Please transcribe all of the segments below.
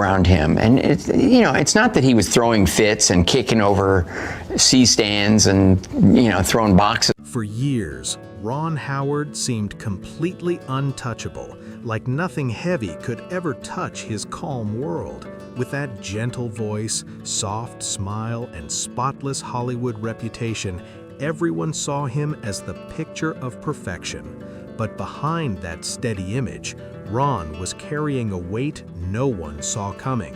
around him. And it's not that he was throwing fits and kicking over C-stands and, throwing boxes. For years, Ron Howard seemed completely untouchable, like nothing heavy could ever touch his calm world. With that gentle voice, soft smile, and spotless Hollywood reputation, everyone saw him as the picture of perfection. But behind that steady image, Ron was carrying a weight no one saw coming.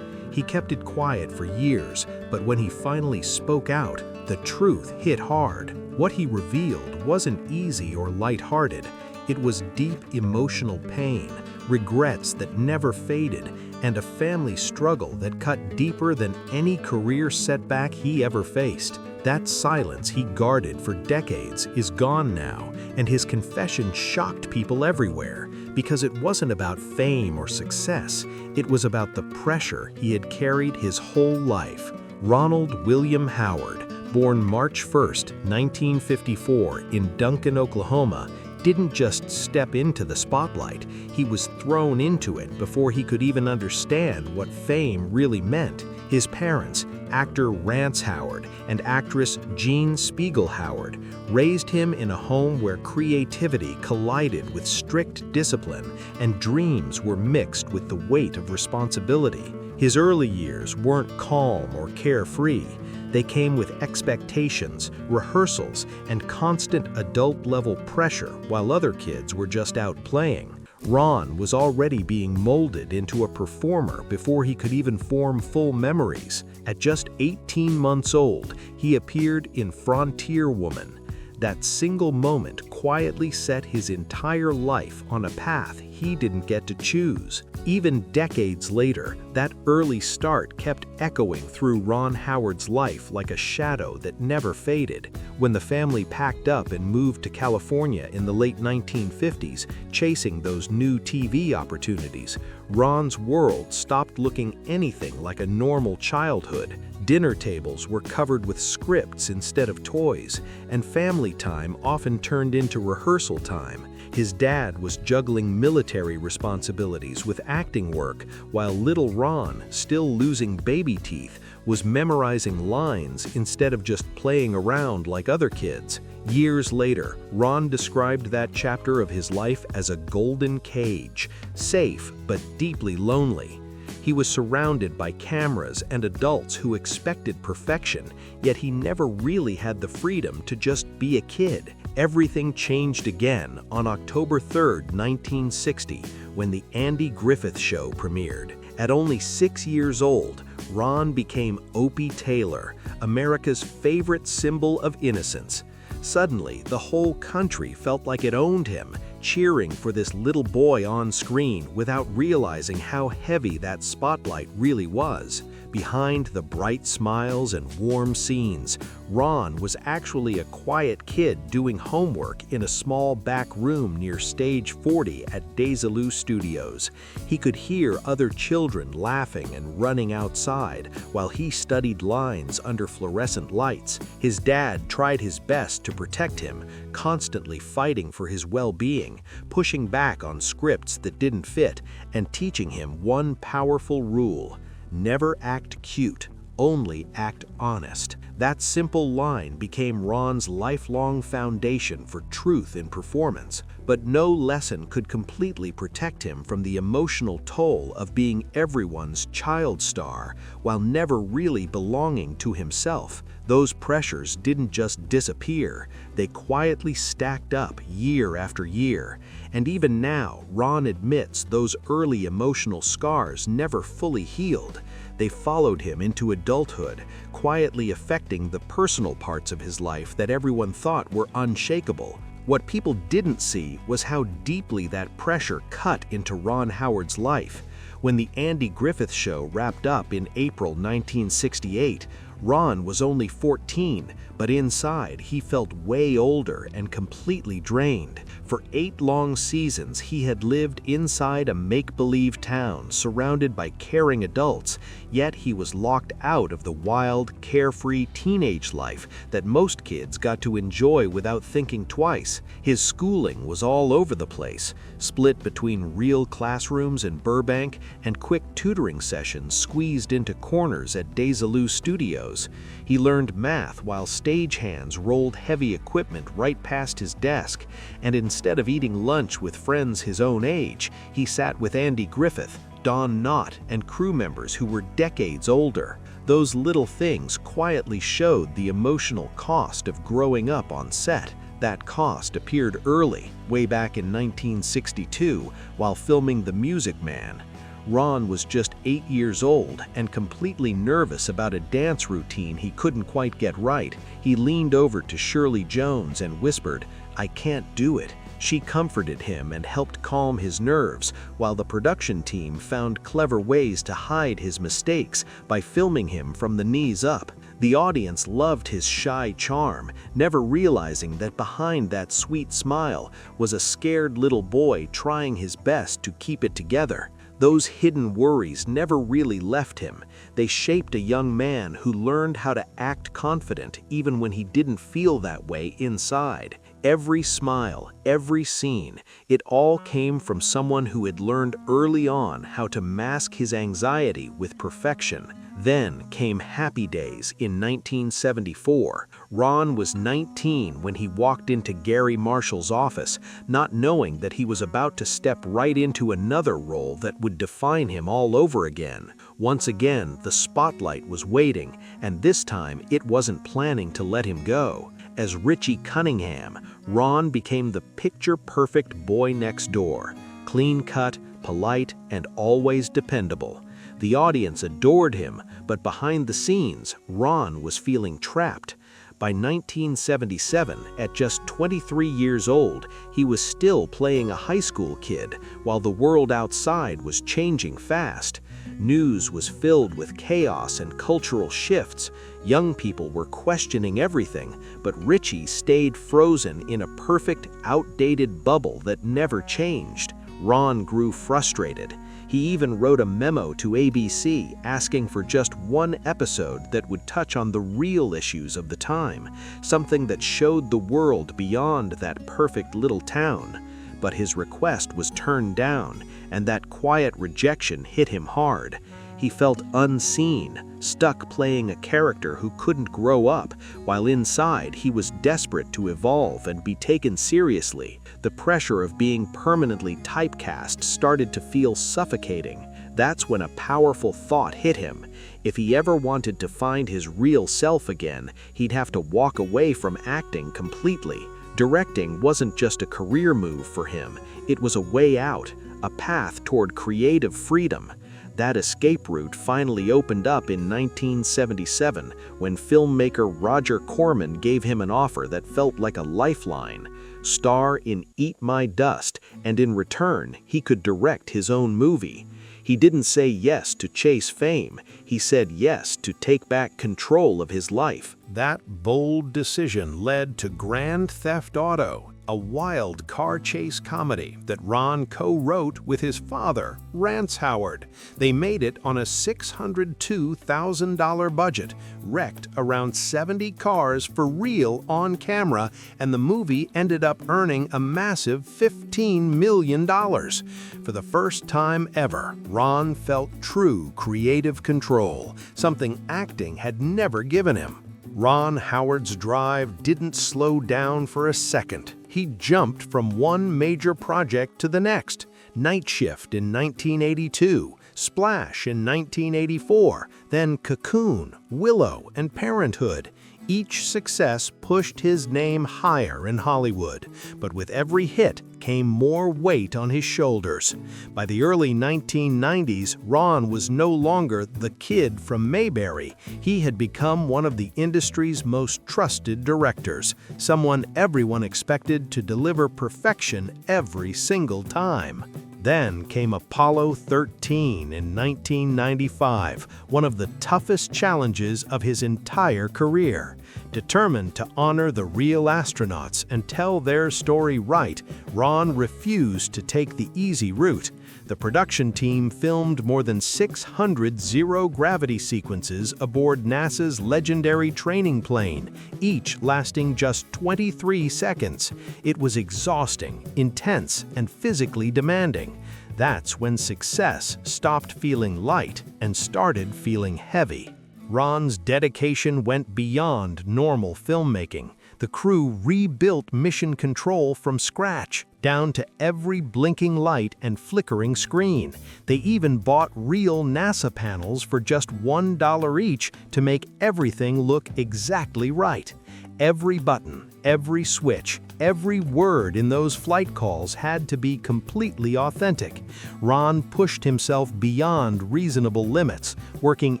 He kept it quiet for years, but when he finally spoke out, the truth hit hard. What he revealed wasn't easy or lighthearted. It was deep emotional pain, regrets that never faded, and a family struggle that cut deeper than any career setback he ever faced. That silence he guarded for decades is gone now, and his confession shocked people everywhere, because it wasn't about fame or success. It was about the pressure he had carried his whole life. Ronald William Howard, born March 1, 1954 in Duncan, Oklahoma, didn't just step into the spotlight, he was thrown into it before he could even understand what fame really meant. His parents, actor Rance Howard and actress Jean Spiegel Howard, raised him in a home where creativity collided with strict discipline and dreams were mixed with the weight of responsibility. His early years weren't calm or carefree. They came with expectations, rehearsals, and constant adult-level pressure while other kids were just out playing. Ron was already being molded into a performer before he could even form full memories. At just 18 months old, he appeared in Frontier Woman. That single moment quietly set his entire life on a path he didn't get to choose. Even decades later, that early start kept echoing through Ron Howard's life like a shadow that never faded. When the family packed up and moved to California in the late 1950s, chasing those new TV opportunities, Ron's world stopped looking anything like a normal childhood. Dinner tables were covered with scripts instead of toys, and family time often turned into rehearsal time. His dad was juggling military responsibilities with acting work, while little Ron, still losing baby teeth, was memorizing lines instead of just playing around like other kids. Years later, Ron described that chapter of his life as a golden cage, safe but deeply lonely. He was surrounded by cameras and adults who expected perfection, yet he never really had the freedom to just be a kid. Everything changed again on October 3, 1960, when The Andy Griffith Show premiered. At only 6 years old, Ron became Opie Taylor, America's favorite symbol of innocence. Suddenly, the whole country felt like it owned him, cheering for this little boy on screen without realizing how heavy that spotlight really was. Behind the bright smiles and warm scenes, Ron was actually a quiet kid doing homework in a small back room near Stage 40 at Desilu Studios. He could hear other children laughing and running outside while he studied lines under fluorescent lights. His dad tried his best to protect him, constantly fighting for his well-being, pushing back on scripts that didn't fit, and teaching him one powerful rule: never act cute, only act honest. That simple line became Ron's lifelong foundation for truth in performance. But no lesson could completely protect him from the emotional toll of being everyone's child star while never really belonging to himself. Those pressures didn't just disappear, they quietly stacked up year after year. And even now, Ron admits those early emotional scars never fully healed. They followed him into adulthood, quietly affecting the personal parts of his life that everyone thought were unshakable. What people didn't see was how deeply that pressure cut into Ron Howard's life. When The Andy Griffith Show wrapped up in April 1968, Ron was only 14, but inside he felt way older and completely drained. For 8 long seasons, he had lived inside a make-believe town surrounded by caring adults, yet he was locked out of the wild, carefree teenage life that most kids got to enjoy without thinking twice. His schooling was all over the place, split between real classrooms in Burbank and quick tutoring sessions squeezed into corners at Desilu Studios. He learned math while stagehands rolled heavy equipment right past his desk, and instead of eating lunch with friends his own age, he sat with Andy Griffith, Don Knott, and crew members who were decades older. Those little things quietly showed the emotional cost of growing up on set. That cost appeared early, way back in 1962, while filming The Music Man. Ron was just 8 years old and completely nervous about a dance routine he couldn't quite get right. He leaned over to Shirley Jones and whispered, "I can't do it." She comforted him and helped calm his nerves, while the production team found clever ways to hide his mistakes by filming him from the knees up. The audience loved his shy charm, never realizing that behind that sweet smile was a scared little boy trying his best to keep it together. Those hidden worries never really left him. They shaped a young man who learned how to act confident even when he didn't feel that way inside. Every smile, every scene, it all came from someone who had learned early on how to mask his anxiety with perfection. Then came Happy Days in 1974. Ron was 19 when he walked into Gary Marshall's office, not knowing that he was about to step right into another role that would define him all over again. Once again, the spotlight was waiting, and this time it wasn't planning to let him go. As Richie Cunningham, Ron became the picture-perfect boy next door, clean-cut, polite, and always dependable. The audience adored him, but behind the scenes, Ron was feeling trapped. By 1977, at just 23 years old, he was still playing a high school kid, while the world outside was changing fast. News was filled with chaos and cultural shifts. Young people were questioning everything, but Richie stayed frozen in a perfect, outdated bubble that never changed. Ron grew frustrated. He even wrote a memo to ABC asking for just one episode that would touch on the real issues of the time, something that showed the world beyond that perfect little town. But his request was turned down, and that quiet rejection hit him hard. He felt unseen, stuck playing a character who couldn't grow up, while inside he was desperate to evolve and be taken seriously. The pressure of being permanently typecast started to feel suffocating. That's when a powerful thought hit him. If he ever wanted to find his real self again, he'd have to walk away from acting completely. Directing wasn't just a career move for him, it was a way out, a path toward creative freedom. That escape route finally opened up in 1977 when filmmaker Roger Corman gave him an offer that felt like a lifeline. Star in Eat My Dust, and in return, he could direct his own movie. He didn't say yes to chase fame, he said yes to take back control of his life. That bold decision led to Grand Theft Auto, a wild car chase comedy that Ron co-wrote with his father, Rance Howard. They made it on a $602,000 budget, wrecked around 70 cars for real on camera, and the movie ended up earning a massive $15 million. For the first time ever, Ron felt true creative control, something acting had never given him. Ron Howard's drive didn't slow down for a second. He jumped from one major project to the next. Night Shift in 1982, Splash in 1984, then Cocoon, Willow, and Parenthood. Each success pushed his name higher in Hollywood, but with every hit came more weight on his shoulders. By the early 1990s, Ron was no longer the kid from Mayberry. He had become one of the industry's most trusted directors, someone everyone expected to deliver perfection every single time. Then came Apollo 13 in 1995, one of the toughest challenges of his entire career. Determined to honor the real astronauts and tell their story right, Ron refused to take the easy route. The production team filmed more than 600 zero-gravity sequences aboard NASA's legendary training plane, each lasting just 23 seconds. It was exhausting, intense, and physically demanding. That's when success stopped feeling light and started feeling heavy. Ron's dedication went beyond normal filmmaking. The crew rebuilt mission control from scratch, down to every blinking light and flickering screen. They even bought real NASA panels for just $1 each to make everything look exactly right. Every button, every switch, every word in those flight calls had to be completely authentic. Ron pushed himself beyond reasonable limits, working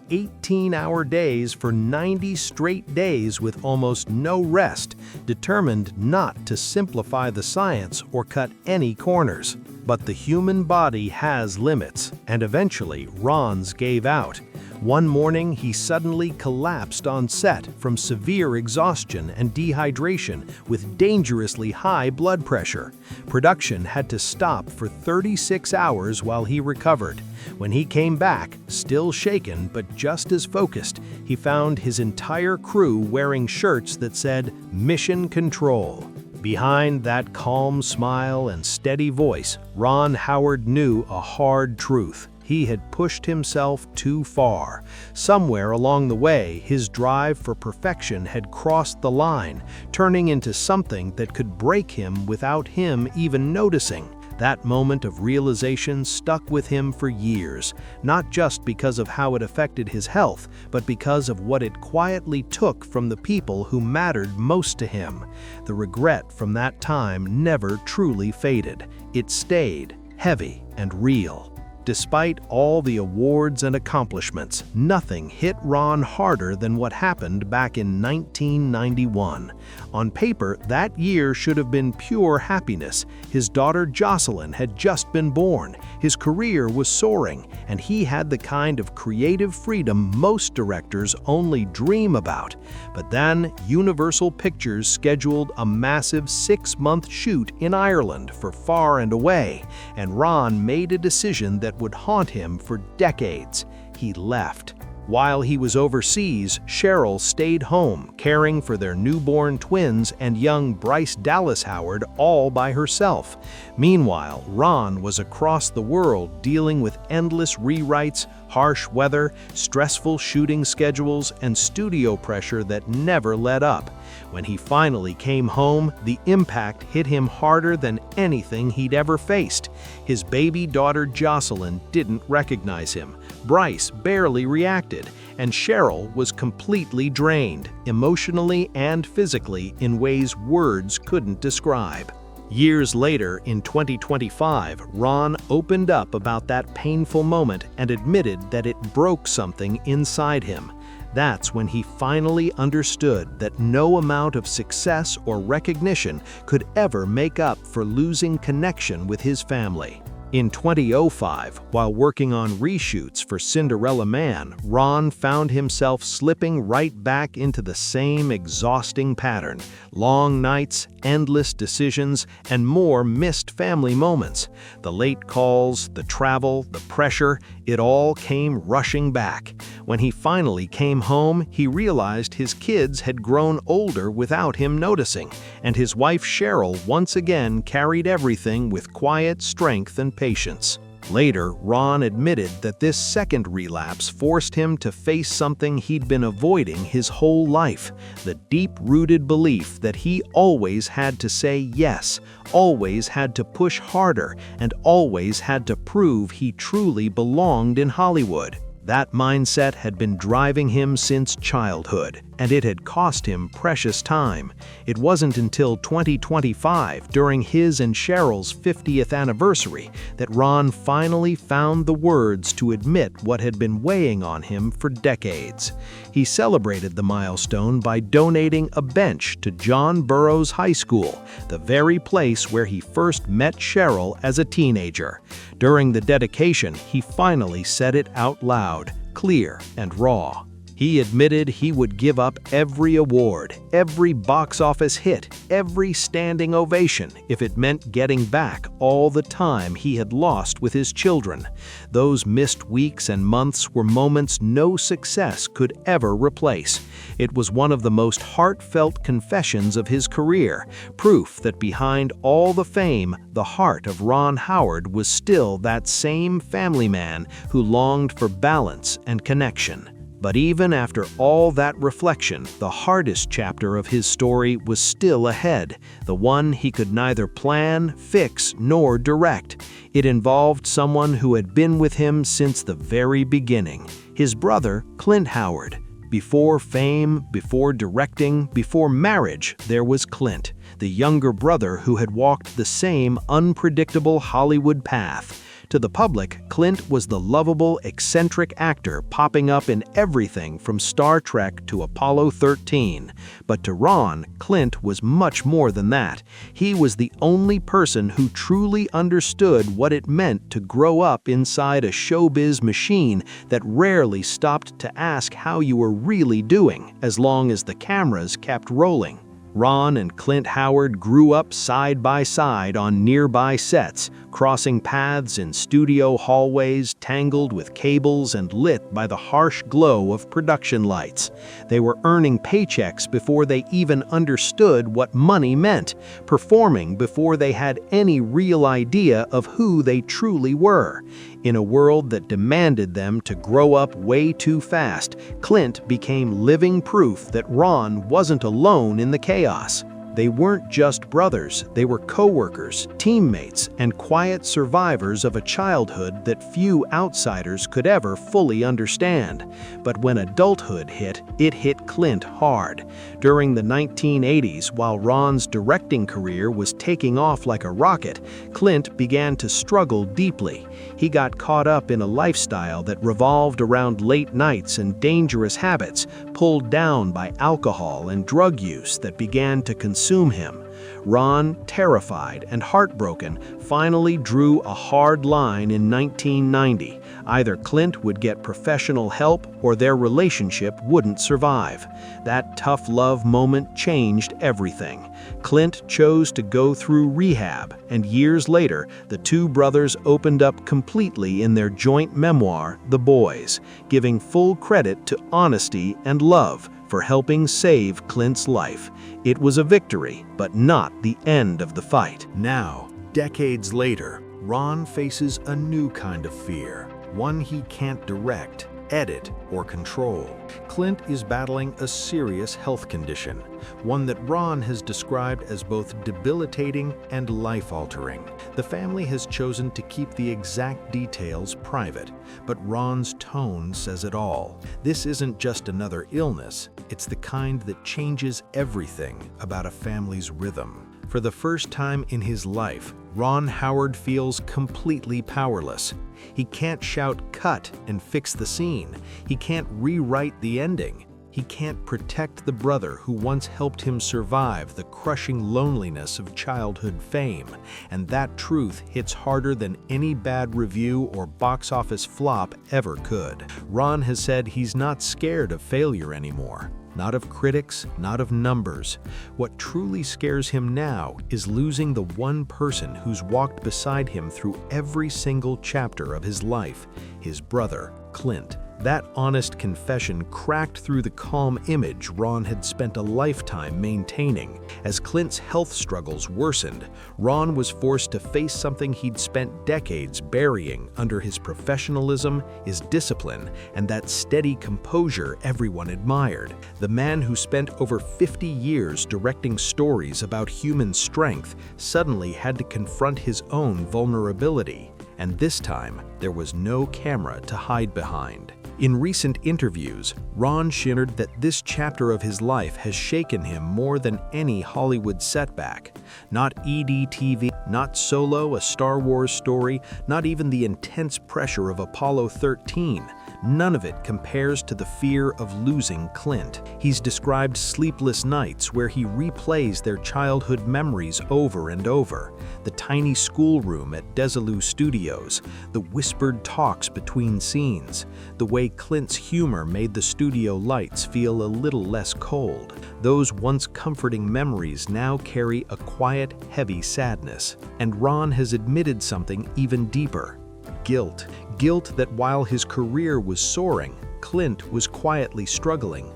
18-hour days for 90 straight days with almost no rest, determined not to simplify the science or cut any corners. But the human body has limits, and eventually Ron's gave out. One morning, he suddenly collapsed on set from severe exhaustion and dehydration with dangerously high blood pressure. Production had to stop for 36 hours while he recovered. When he came back, still shaken but just as focused, he found his entire crew wearing shirts that said "Mission Control." Behind that calm smile and steady voice, Ron Howard knew a hard truth. He had pushed himself too far. Somewhere along the way, his drive for perfection had crossed the line, turning into something that could break him without him even noticing. That moment of realization stuck with him for years, not just because of how it affected his health, but because of what it quietly took from the people who mattered most to him. The regret from that time never truly faded. It stayed heavy and real. Despite all the awards and accomplishments, nothing hit Ron harder than what happened back in 1991. On paper, that year should have been pure happiness. His daughter Jocelyn had just been born, his career was soaring, and he had the kind of creative freedom most directors only dream about. But then, Universal Pictures scheduled a massive 6-month shoot in Ireland for Far and Away, and Ron made a decision that would haunt him for decades. He left. While he was overseas, Cheryl stayed home, caring for their newborn twins and young Bryce Dallas Howard all by herself. Meanwhile, Ron was across the world dealing with endless rewrites, harsh weather, stressful shooting schedules, and studio pressure that never let up. When he finally came home, the impact hit him harder than anything he'd ever faced. His baby daughter Jocelyn didn't recognize him. Bryce barely reacted, and Cheryl was completely drained, emotionally and physically, in ways words couldn't describe. Years later, in 2025, Ron opened up about that painful moment and admitted that it broke something inside him. That's when he finally understood that no amount of success or recognition could ever make up for losing connection with his family. In 2005, while working on reshoots for Cinderella Man, Ron found himself slipping right back into the same exhausting pattern. Long nights, endless decisions, and more missed family moments. The late calls, the travel, the pressure, it all came rushing back. When he finally came home, he realized his kids had grown older without him noticing, and his wife Cheryl once again carried everything with quiet strength and patience. Later, Ron admitted that this second relapse forced him to face something he'd been avoiding his whole life, the deep-rooted belief that he always had to say yes, always had to push harder, and always had to prove he truly belonged in Hollywood. That mindset had been driving him since childhood, and it had cost him precious time. It wasn't until 2025, during his and Cheryl's 50th anniversary, that Ron finally found the words to admit what had been weighing on him for decades. He celebrated the milestone by donating a bench to John Burroughs High School, the very place where he first met Cheryl as a teenager. During the dedication, he finally said it out loud, clear and raw. He admitted he would give up every award, every box office hit, every standing ovation if it meant getting back all the time he had lost with his children. Those missed weeks and months were moments no success could ever replace. It was one of the most heartfelt confessions of his career, proof that behind all the fame, the heart of Ron Howard was still that same family man who longed for balance and connection. But even after all that reflection, the hardest chapter of his story was still ahead, the one he could neither plan, fix, nor direct. It involved someone who had been with him since the very beginning, his brother, Clint Howard. Before fame, before directing, before marriage, there was Clint, the younger brother who had walked the same unpredictable Hollywood path. To the public, Clint was the lovable, eccentric actor popping up in everything from Star Trek to Apollo 13. But to Ron, Clint was much more than that. He was the only person who truly understood what it meant to grow up inside a showbiz machine that rarely stopped to ask how you were really doing, as long as the cameras kept rolling. Ron and Clint Howard grew up side by side on nearby sets, crossing paths in studio hallways tangled with cables and lit by the harsh glow of production lights. They were earning paychecks before they even understood what money meant, performing before they had any real idea of who they truly were. In a world that demanded them to grow up way too fast, Clint became living proof that Ron wasn't alone in the chaos. They weren't just brothers, they were co-workers, teammates, and quiet survivors of a childhood that few outsiders could ever fully understand. But when adulthood hit, it hit Clint hard. During the 1980s, while Ron's directing career was taking off like a rocket, Clint began to struggle deeply. He got caught up in a lifestyle that revolved around late nights and dangerous habits, pulled down by alcohol and drug use that began to consume him. Ron, terrified and heartbroken, finally drew a hard line in 1990. Either Clint would get professional help or their relationship wouldn't survive. That tough love moment changed everything. Clint chose to go through rehab, and years later, the two brothers opened up completely in their joint memoir, The Boys, giving full credit to honesty and love for helping save Clint's life. It was a victory, but not the end of the fight. Now, decades later, Ron faces a new kind of fear, one he can't direct, edit, or control. Clint is battling a serious health condition, one that Ron has described as both debilitating and life-altering. The family has chosen to keep the exact details private, but Ron's tone says it all. This isn't just another illness, it's the kind that changes everything about a family's rhythm. For the first time in his life, Ron Howard feels completely powerless. He can't shout "cut" and fix the scene. He can't rewrite the ending. He can't protect the brother who once helped him survive the crushing loneliness of childhood fame. And that truth hits harder than any bad review or box office flop ever could. Ron has said he's not scared of failure anymore. Not of critics, not of numbers. What truly scares him now is losing the one person who's walked beside him through every single chapter of his life, his brother, Clint. That honest confession cracked through the calm image Ron had spent a lifetime maintaining. As Clint's health struggles worsened, Ron was forced to face something he'd spent decades burying under his professionalism, his discipline, and that steady composure everyone admired. The man who spent over 50 years directing stories about human strength suddenly had to confront his own vulnerability. And this time, there was no camera to hide behind. In recent interviews, Ron shared that this chapter of his life has shaken him more than any Hollywood setback. Not EDTV, not Solo, a Star Wars story, not even the intense pressure of Apollo 13. None of it compares to the fear of losing Clint. He's described sleepless nights where he replays their childhood memories over and over, the tiny schoolroom at Desilu Studios, the whispered talks between scenes, the way Clint's humor made the studio lights feel a little less cold. Those once comforting memories now carry a quiet, heavy sadness. And Ron has admitted something even deeper: guilt. Guilt that while his career was soaring, Clint was quietly struggling.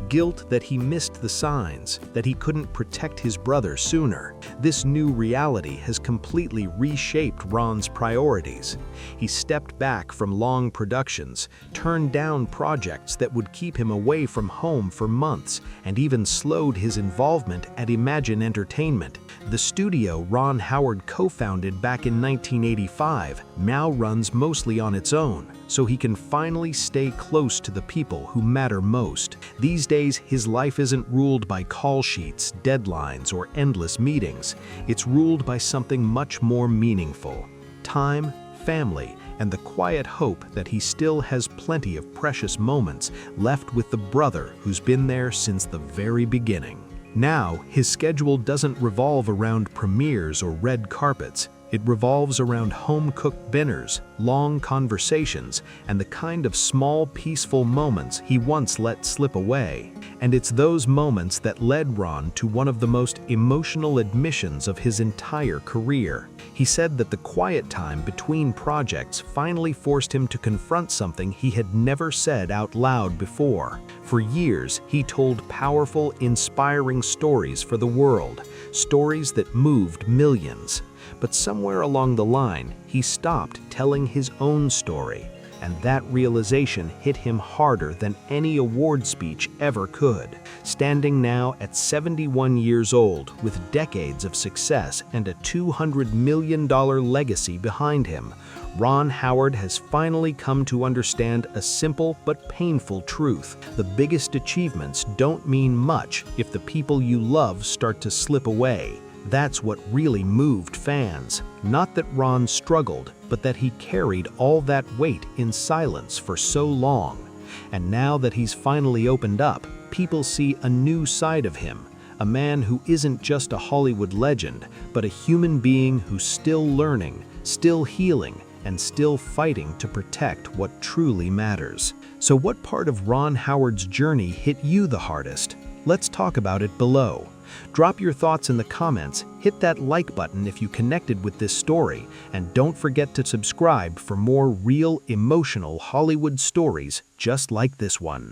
Guilt that he missed the signs, that he couldn't protect his brother sooner. This new reality has completely reshaped Ron's priorities. He stepped back from long productions, turned down projects that would keep him away from home for months, and even slowed his involvement at Imagine Entertainment. The studio Ron Howard co-founded back in 1985 now runs mostly on its own, so he can finally stay close to the people who matter most. These days, his life isn't ruled by call sheets, deadlines, or endless meetings. It's ruled by something much more meaningful: time, family, and the quiet hope that he still has plenty of precious moments left with the brother who's been there since the very beginning. Now, his schedule doesn't revolve around premieres or red carpets. It revolves around home-cooked dinners, long conversations, and the kind of small, peaceful moments he once let slip away. And it's those moments that led Ron to one of the most emotional admissions of his entire career. He said that the quiet time between projects finally forced him to confront something he had never said out loud before. For years, he told powerful, inspiring stories for the world, stories that moved millions. But somewhere along the line, he stopped telling his own story, and that realization hit him harder than any award speech ever could. Standing now at 71 years old, with decades of success and a $200 million legacy behind him, Ron Howard has finally come to understand a simple but painful truth: the biggest achievements don't mean much if the people you love start to slip away. That's what really moved fans. Not that Ron struggled, but that he carried all that weight in silence for so long. And now that he's finally opened up, people see a new side of him, a man who isn't just a Hollywood legend, but a human being who's still learning, still healing, and still fighting to protect what truly matters. So what part of Ron Howard's journey hit you the hardest? Let's talk about it below. Drop your thoughts in the comments, hit that like button if you connected with this story, and don't forget to subscribe for more real, emotional Hollywood stories just like this one.